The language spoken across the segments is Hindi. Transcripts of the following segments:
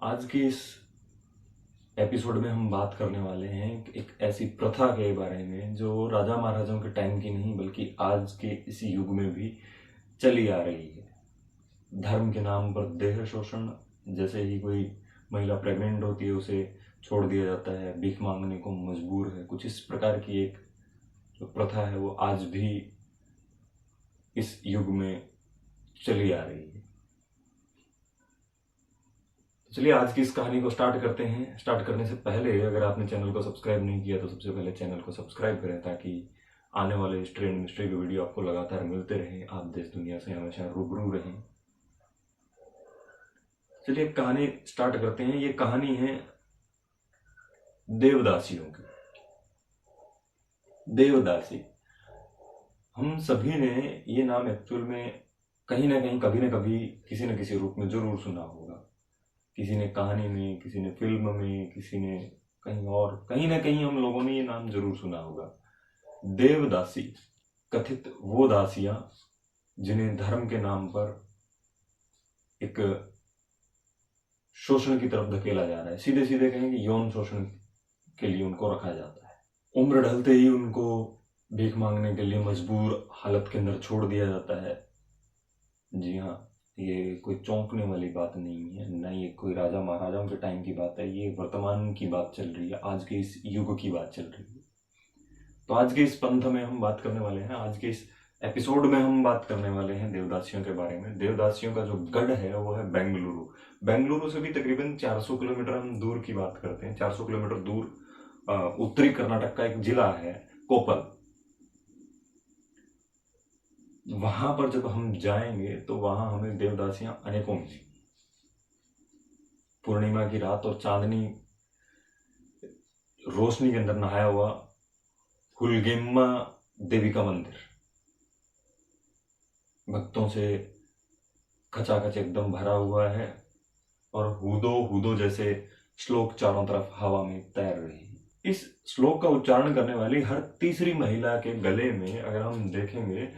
आज के इस एपिसोड में हम बात करने वाले हैं एक ऐसी प्रथा के बारे में जो राजा महाराजाओं के टाइम की नहीं बल्कि आज के इस युग में भी चली आ रही है। धर्म के नाम पर देह शोषण। जैसे ही कोई महिला प्रेग्नेंट होती है उसे छोड़ दिया जाता है, भीख मांगने को मजबूर है। कुछ इस प्रकार की एक जो प्रथा है वो आज भी इस युग में चली आ रही है। चलिए आज की इस कहानी को स्टार्ट करते हैं। स्टार्ट करने से पहले अगर आपने चैनल को सब्सक्राइब नहीं किया तो सबसे पहले चैनल को सब्सक्राइब करें ताकि आने वाले हिस्ट्री एंड मिस्ट्री के वीडियो आपको लगातार मिलते रहें, आप देश दुनिया से हमेशा रूबरू रहें। चलिए कहानी स्टार्ट करते हैं। ये कहानी है देवदासियों की। देवदासी, हम सभी ने ये नाम एक्चुअल में कहीं ना कहीं कभी ना कभी किसी न किसी रूप में जरूर सुना होगा। किसी ने कहानी में, किसी ने फिल्म में, किसी ने कहीं और, कहीं ना कहीं हम लोगों ने ये नाम जरूर सुना होगा। देवदासी कथित वो दासियां जिन्हें धर्म के नाम पर एक शोषण की तरफ धकेला जा रहा है। सीधे सीधे कहेंगे यौन शोषण के लिए उनको रखा जाता है। उम्र ढलते ही उनको भीख मांगने के लिए मजबूर हालत के अंदर छोड़ दिया जाता है। जी हाँ, ये कोई चौंकने वाली बात नहीं है, न ये कोई राजा महाराजाओं के टाइम की बात है। ये वर्तमान की बात चल रही है, आज के इस युग की बात चल रही है। तो आज के इस पंथ में हम बात करने वाले हैं, आज के इस एपिसोड में हम बात करने वाले हैं देवदासियों के बारे में। देवदासियों का जो गढ़ है वो है बेंगलुरु। बेंगलुरु से भी तकरीबन 400 किलोमीटर हम दूर की बात करते हैं। 400 किलोमीटर दूर उत्तरी कर्नाटक का एक जिला है कोपल। वहां पर जब हम जाएंगे तो वहां हमें देवदासियां अनेकों मिलेंगी। पूर्णिमा की रात और चांदनी रोशनी के अंदर नहाया हुआ हुलगेम्मा देवी का मंदिर भक्तों से खचाखच एकदम भरा हुआ है और हूदो हूदो जैसे श्लोक चारों तरफ हवा में तैर रही है। इस श्लोक का उच्चारण करने वाली हर तीसरी महिला के गले में अगर हम देखेंगे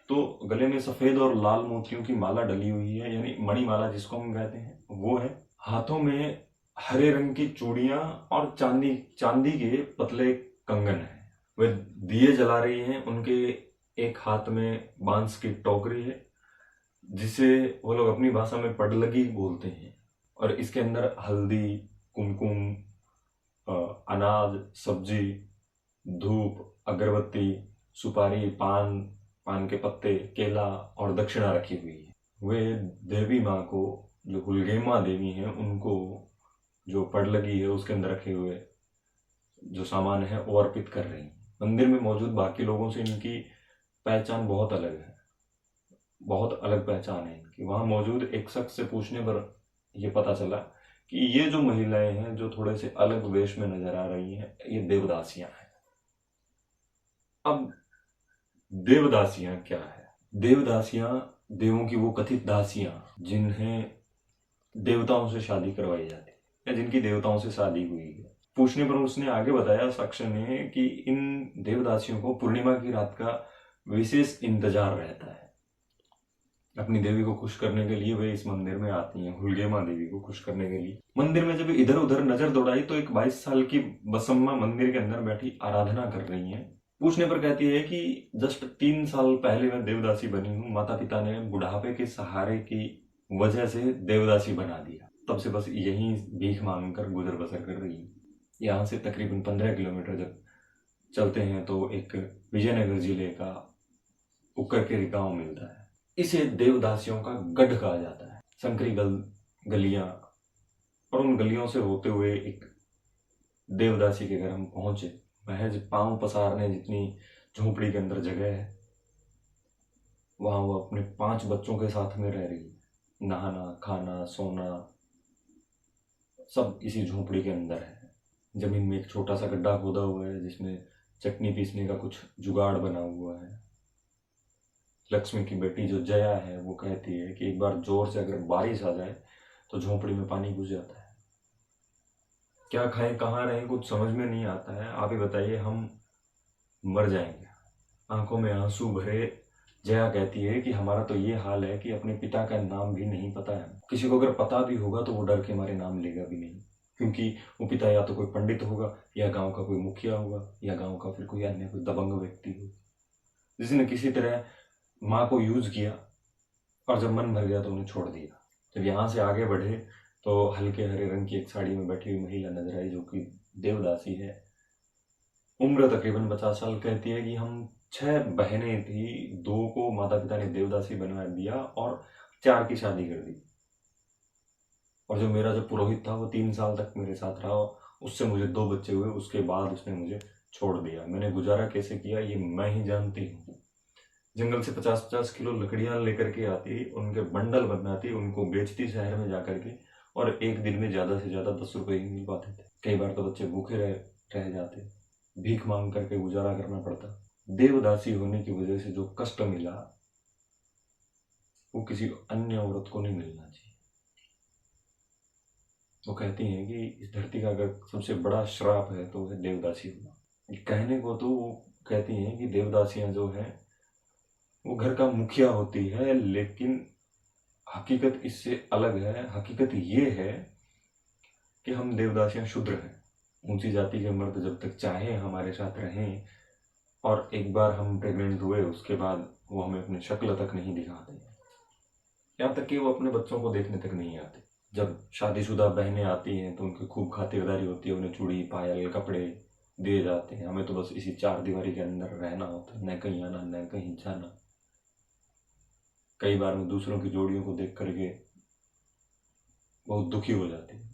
तो गले में सफेद और लाल मोतियों की माला डली हुई है, यानी मणिमाला जिसको हम कहते हैं वो है। हाथों में हरे रंग की चूड़ियां और चांदी के पतले कंगन है। वे दिए जला रही हैं। उनके एक हाथ में बांस की टोकरी है जिसे वो लोग अपनी भाषा में पडलगी बोलते हैं, और इसके अंदर हल्दी, कुमकुम, अनाज, सब्जी, धूप, अगरबत्ती, सुपारी, पान के पत्ते, केला और दक्षिणा रखी हुई है। वे देवी माँ को, जो हुलगेमा देवी हैं, उनको जो पडलगी है उसके अंदर रखे हुए जो सामान है वो अर्पित कर रही हैं। मंदिर में मौजूद बाकी लोगों से इनकी पहचान बहुत अलग है, बहुत अलग पहचान है इनकी। वहां मौजूद एक शख्स से पूछने पर यह पता चला कि ये जो महिलाएं हैं जो थोड़े से अलग वेश में नजर आ रही हैं, ये देवदासियां हैं। अब देवदासियां क्या है? देवदासियां देवों की वो कथित दासियां जिन्हें देवताओं से शादी करवाई जाती है या जिनकी देवताओं से शादी हुई है। पूछने पर उसने आगे बताया, शख्स ने, कि इन देवदासियों को पूर्णिमा की रात का विशेष इंतजार रहता है। अपनी देवी को खुश करने के लिए वे इस मंदिर में आती हैं, हुलगेमा देवी को खुश करने के लिए। मंदिर में जब इधर उधर नजर दौड़ाई तो एक 22 साल की बसम्मा मंदिर के अंदर बैठी आराधना कर रही हैं। पूछने पर कहती है कि जस्ट 3 साल पहले मैं देवदासी बनी हूँ। माता पिता ने बुढ़ापे के सहारे की वजह से देवदासी बना दिया, तब से बस यहीं भीख मांग कर गुजर बसर कर रही हूँ। यहाँ से तकरीबन 15 किलोमीटर जब चलते हैं तो एक विजयनगर जिले का उक्करकेरी गांव मिलता है। इसे देवदासियों का गढ़ कहा जाता है। संकरी गलियां, और उन गलियों से होते हुए एक देवदासी के घर हम पहुंचे। महज पांव पसारने जितनी झोपड़ी के अंदर जगह है, वहां वो अपने 5 बच्चों के साथ में रह रही है। नहाना, खाना, सोना सब इसी झोपड़ी के अंदर है। जमीन में एक छोटा सा गड्ढा खोदा हुआ है जिसमें चटनी पीसने का कुछ जुगाड़ बना हुआ है। लक्ष्मी की बेटी जो जया है वो कहती है कि एक बार जोर से अगर बारिश आ जाए तो झोपड़ी में पानी घुस जाता है। क्या खाएं, कहाँ रहें, कुछ समझ में नहीं आता है। आप ही बताइए, हम मर जाएंगे। आंखों में आंसू भरे जया कहती है कि हमारा तो ये हाल है कि अपने पिता का नाम भी नहीं पता है। किसी को अगर पता भी होगा तो वो डर के मारे नाम लेगा भी नहीं, क्योंकि वो पिता या तो कोई पंडित होगा, या गांव का कोई मुखिया होगा, या गांव का फिर कोई अन्य कोई दबंग व्यक्ति हो, जिसने किसी तरह माँ को यूज किया और जब मन भर गया तो उन्हें छोड़ दिया। जब यहाँ से आगे बढ़े तो हल्के हरे रंग की एक साड़ी में बैठी हुई महिला नजर आई, जो कि देवदासी है। उम्र तकरीबन 50 साल। कहती है कि हम 6 बहनें थी, 2 को माता पिता ने देवदासी बनवा दिया और 4 की शादी कर दी। और जो मेरा जो पुरोहित था वो 3 साल तक मेरे साथ रहा, उससे मुझे 2 बच्चे हुए, उसके बाद उसने मुझे छोड़ दिया। मैंने गुजारा कैसे किया ये मैं ही जानती हूँ। जंगल से 50-50 किलो लकड़ियां लेकर के आती, उनके बंडल बनाती, उनको बेचती शहर में जाकर के, और एक दिन में ज्यादा से ज्यादा 10 रुपए ही मिल पाते थे। कई बार तो बच्चे भूखे रह जाते, भीख मांग करके गुजारा करना पड़ता। देवदासी होने की वजह से जो कष्ट मिला वो किसी अन्य औरत को नहीं मिलना चाहिए। वो कहती हैं कि इस धरती का अगर सबसे बड़ा श्राप है तो है देवदासी होना। कहने को तो वो कहती हैं कि देवदासियां जो हैं वो घर का मुखिया होती है, लेकिन हकीकत इससे अलग है। हकीकत ये है कि हम देवदासियां शूद्र हैं। ऊंची जाति के मर्द जब तक चाहे हमारे साथ रहें, और एक बार हम प्रेग्नेंट हुए उसके बाद वो हमें अपनी शक्ल तक नहीं दिखाते, यहाँ तक कि वो अपने बच्चों को देखने तक नहीं आते। जब शादीशुदा बहनें आती हैं तो उनकी खूब खातिरदारी होती है, उन्हें चूड़ी पायल कपड़े दिए जाते हैं। हमें तो बस इसी 4 दीवारी के अंदर रहना होता है, न कहीं आना न कहीं जाना। कई बार मैं दूसरों की जोड़ियों को देख करके बहुत दुखी हो जाती हूँ।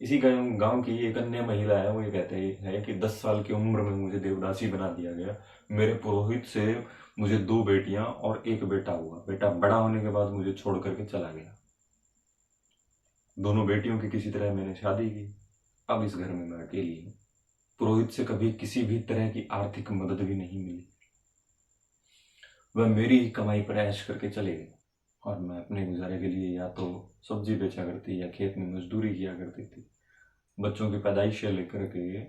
इसी गांव की एक अन्य महिला है, वो ये कहते हैं कि 10 साल की उम्र में मुझे देवदासी बना दिया गया। मेरे पुरोहित से मुझे 2 बेटियां और 1 बेटा हुआ। बेटा बड़ा होने के बाद मुझे छोड़ करके चला गया। दोनों बेटियों की किसी तरह मैंने शादी की, अब इस घर में मैं अकेली हूँ। पुरोहित से कभी किसी भी तरह की आर्थिक मदद भी नहीं मिली। वह मेरी ही कमाई पर ऐश करके चले गए, और मैं अपने गुजारे के लिए या तो सब्जी बेचा करती या खेत में मजदूरी किया करती थी। बच्चों की पैदाइश से लेकर के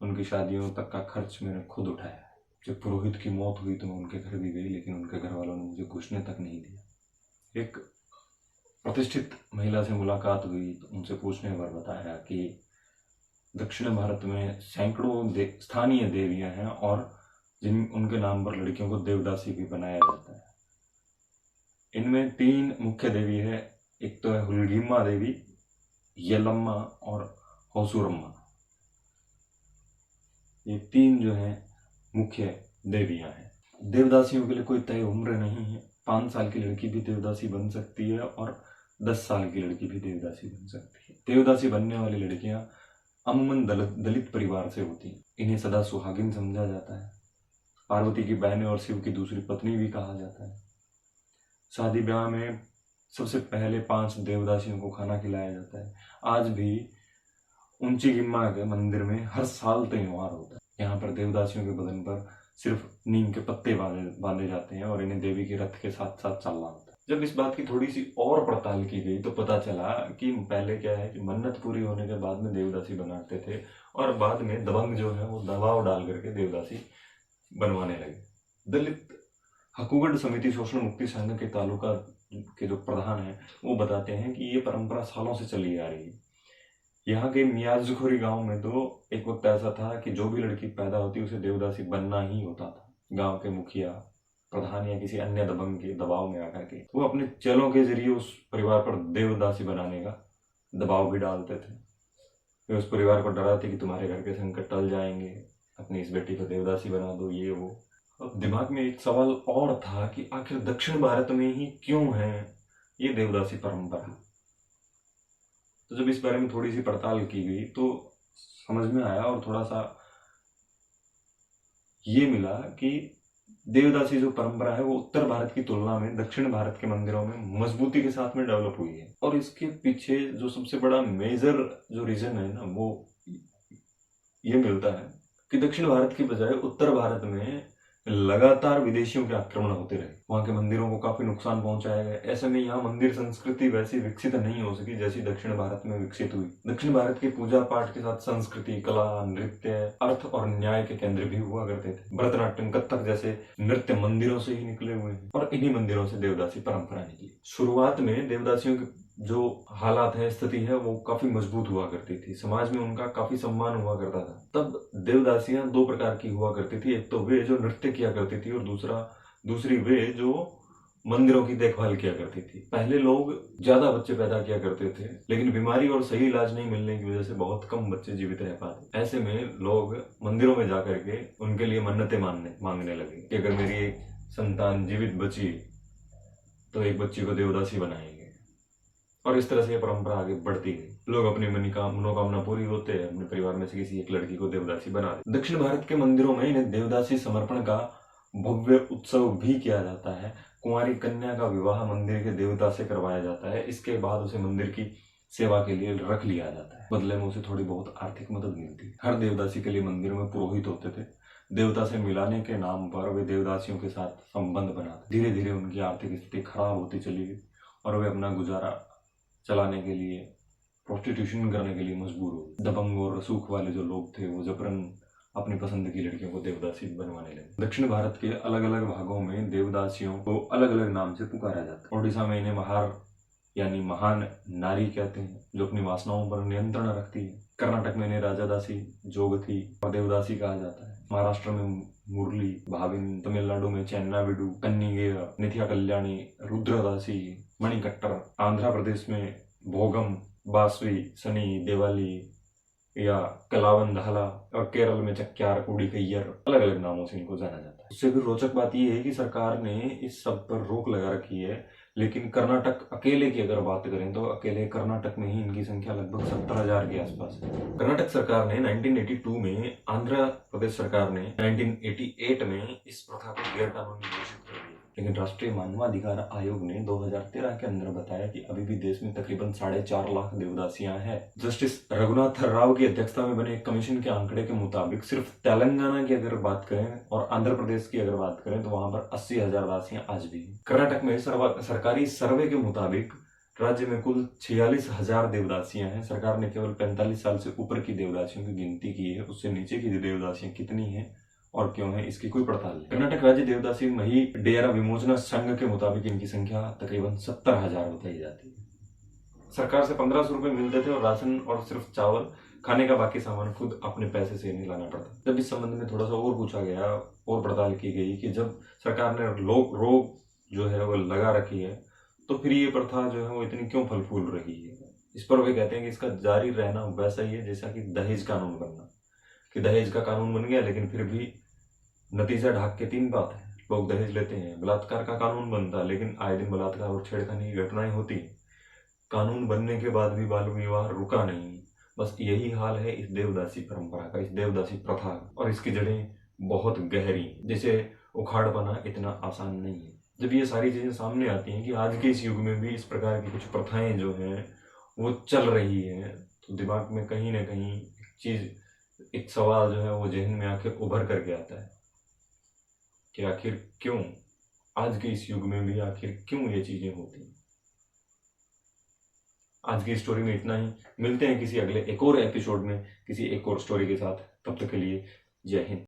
उनकी शादियों तक का खर्च मैंने खुद उठाया। जब पुरोहित की मौत हुई तो मैं उनके घर भी गई, लेकिन उनके घर वालों ने मुझे घुसने तक नहीं दिया। एक प्रतिष्ठित महिला से मुलाकात हुई तो उनसे पूछने पर बताया कि दक्षिण भारत में सैकड़ों स्थानीय देवियां हैं, और जिन उनके नाम पर लड़कियों को देवदासी भी बनाया जाता है। इनमें 3 मुख्य देवी है। एक तो है हुलगीमा देवी, येलम्मा और होसुरम्मा। ये 3 जो हैं मुख्य देवियां हैं। देवदासियों के लिए कोई तय उम्र नहीं है। 5 साल की लड़की भी देवदासी बन सकती है और 10 साल की लड़की भी देवदासी बन सकती है। देवदासी बनने वाली लड़कियां अमूमन दलित परिवार से होती हैं। इन्हें सदा सुहागिन समझा जाता है। पार्वती की बहनें और शिव की दूसरी पत्नी भी कहा जाता है। शादी ब्याह में सबसे पहले 5 देवदासियों को खाना खिलाया जाता है। आज भी ऊंची गिम्मा के मंदिर में हर साल त्योहार होता है। यहाँ पर देवदासियों के बदन पर सिर्फ नीम के पत्ते बांधे जाते हैं और इन्हें देवी के रथ के साथ साथ चलना होता है। जब इस बात की थोड़ी सी और पड़ताल की गई तो पता चला कि पहले क्या है कि मन्नत पूरी होने के बाद में देवदासी बनाते थे, और बाद में दबंग जो है वो दबाव डाल करके देवदासी बनवाने लगे। दलित हकूगढ़ समिति शोषण मुक्ति संघ के तालुका के जो प्रधान है वो बताते हैं कि ये परंपरा सालों से चली आ रही है। यहाँ के मियाजुखोरी गांव में तो एक वक्त ऐसा था कि जो भी लड़की पैदा होती उसे देवदासी बनना ही होता था। गांव के मुखिया प्रधान या किसी अन्य दबंग के दबाव में आकर के वो अपने चेलों के जरिए उस परिवार पर देवदासी बनाने का दबाव भी डालते थे। वे उस परिवार को डराते कि तुम्हारे घर के संकट टल जाएंगे, अपनी इस बेटी को देवदासी बना दो, ये वो। अब दिमाग में एक सवाल और था कि आखिर दक्षिण भारत में ही क्यों है ये देवदासी परंपरा। तो जब इस बारे में थोड़ी सी पड़ताल की गई तो समझ में आया, और थोड़ा सा ये मिला कि देवदासी जो परंपरा है वो उत्तर भारत की तुलना में दक्षिण भारत के मंदिरों में मजबूती के साथ में डेवलप हुई है। और इसके पीछे जो सबसे बड़ा मेजर जो रीजन है ना, वो ये मिलता है कि दक्षिण भारत की बजाय उत्तर भारत में लगातार विदेशियों के आक्रमण होते रहे, वहां के मंदिरों को काफी नुकसान पहुंचाया गया। ऐसे में यहाँ मंदिर संस्कृति वैसी विकसित नहीं हो सकी जैसी दक्षिण भारत में विकसित हुई। दक्षिण भारत के पूजा पाठ के साथ संस्कृति, कला, नृत्य, अर्थ और न्याय के केंद्र भी हुआ करते थे। भरतनाट्यम, कथक जैसे नृत्य मंदिरों से ही निकले हुए हैं और इन्हीं मंदिरों से देवदासी परंपरा निकली। शुरुआत में देवदासियों के जो हालात है, स्थिति है, वो काफी मजबूत हुआ करती थी। समाज में उनका काफी सम्मान हुआ करता था। तब देवदासियां दो प्रकार की हुआ करती थी। एक तो वे जो नृत्य किया करती थी और दूसरी वे जो मंदिरों की देखभाल किया करती थी। पहले लोग ज्यादा बच्चे पैदा किया करते थे, लेकिन बीमारी और सही इलाज नहीं मिलने की वजह से बहुत कम बच्चे जीवित रह पाते। ऐसे में लोग मंदिरों में जाकर के उनके लिए मन्नतें मांगने लगे कि अगर मेरी एक संतान जीवित बची तो एक बच्ची को देवदासी बनाएंगे। और इस तरह से यह परंपरा आगे बढ़ती गई। लोग अपनी मनोकामना पूरी होते हैं, अपने परिवार में से किसी एक लड़की को देवदासी बना देते। दक्षिण भारत के मंदिरों में इन्हें देवदासी समर्पण का भव्य उत्सव भी किया जाता है। कुंवारी कन्या का विवाह मंदिर के देवता से करवाया जाता है। इसके बाद उसे मंदिर की सेवा के लिए रख लिया जाता है। बदले में उसे थोड़ी बहुत आर्थिक मदद मिलती है। हर देवदासी के लिए मंदिर में पुरोहित होते थे। देवता से मिलाने के नाम पर वे देवदासियों के साथ संबंध बनाते। धीरे धीरे उनकी आर्थिक स्थिति खराब होती चली गई और वे अपना गुजारा चलाने के लिए, प्रोस्टिट्यूशन करने के लिए मजबूर हो। दबंग और रसूख वाले जो लोग थे वो जबरन अपनी पसंद की लड़कियों को देवदासी बनवाने लगे। दक्षिण भारत के अलग अलग भागों में देवदासियों को अलग अलग नाम से पुकारा जाता है। ओडिशा में इन्हें महार यानी महान नारी कहते हैं, जो अपनी वासनाओं पर नियंत्रण रखती है। कर्नाटक में इन्हें राजादासी, जोगथी और देवदासी कहा जाता है। महाराष्ट्र में मुरली, भाविन, तमिलनाडु में चेन्नाविडु, कन्निगेर, नित्या कल्याणी, रुद्रदासी, मणिकट्टर, आंध्र प्रदेश में भोगम, बासवी, सनी, देवाली या कलावन धाला और केरल में चक्यार, कुड़ी कैयर, अलग अलग नामों से इनको जाना जाता है। उससे भी रोचक बात यह है कि सरकार ने इस सब पर रोक लगा रखी है, लेकिन कर्नाटक अकेले की अगर बात करें तो अकेले कर्नाटक में ही इनकी संख्या लगभग 70,000 के आसपास है। कर्नाटक सरकार ने 1982 में, आंध्र प्रदेश सरकार ने 1988 में इस प्रथा को गैर कानूनी घोषित कर दिया। लेकिन राष्ट्रीय मानवाधिकार आयोग ने 2013 के अंदर बताया कि अभी भी देश में तकरीबन 4.5 लाख देवदासियां हैं। जस्टिस रघुनाथ राव की अध्यक्षता में बने एक कमीशन के आंकड़े के मुताबिक सिर्फ तेलंगाना की अगर बात करें और आंध्र प्रदेश की अगर बात करें तो वहां पर 80,000 दासियां आज भी हैं। कर्नाटक में सरकारी सर्वे के मुताबिक राज्य में कुल 46,000 देवदासियां हैं। सरकार ने केवल 45 साल से ऊपर की देवदासियों की गिनती की है। उससे नीचे की देवदासियां कितनी हैं और क्यों है, इसकी कोई पड़ताल नहीं। कर्नाटक राज्य देवदासी मही डेरा विमोचना संघ के मुताबिक इनकी संख्या तकरीबन 70,000 बताई जाती है। सरकार से 1500 रुपए मिलते थे और राशन और सिर्फ चावल, खाने का बाकी सामान खुद अपने पैसे से नहीं लाना पड़ता। जब इस संबंध में थोड़ा सा और पूछा गया और पड़ताल की गई कि जब सरकार ने रोक जो है वो लगा रखी है तो फिर ये प्रथा जो है वो इतनी क्यों फल फूल रही है। इस पर वे कहते हैं कि इसका जारी रहना वैसा ही है जैसा कि दहेज कानून बनना, कि दहेज का कानून बन गया लेकिन फिर भी नतीजा ढाक के 3 बात है, लोग दहेज लेते हैं। बलात्कार का कानून बनता लेकिन आए दिन बलात्कार और छेड़खानी की घटनाएं होती। कानून बनने के बाद भी बाल विवाह रुका नहीं। बस यही हाल है इस देवदासी परंपरा का, इस देवदासी प्रथा का, और इसकी जड़ें बहुत गहरी, जिसे उखाड़ पाना इतना आसान नहीं है। जब ये सारी चीजें सामने आती हैं कि आज के इस युग में भी इस प्रकार की कुछ प्रथाएं जो हैं वो चल रही है, तो दिमाग में कहीं ना कहीं एक सवाल जो है वो जहन में आके उभर करके आता है कि आखिर क्यों आज के इस युग में भी आखिर क्यों ये चीजें होती हैं। आज की स्टोरी में इतना ही। मिलते हैं किसी अगले एक और एपिसोड में किसी एक और स्टोरी के साथ। तब तक के लिए जय हिंद।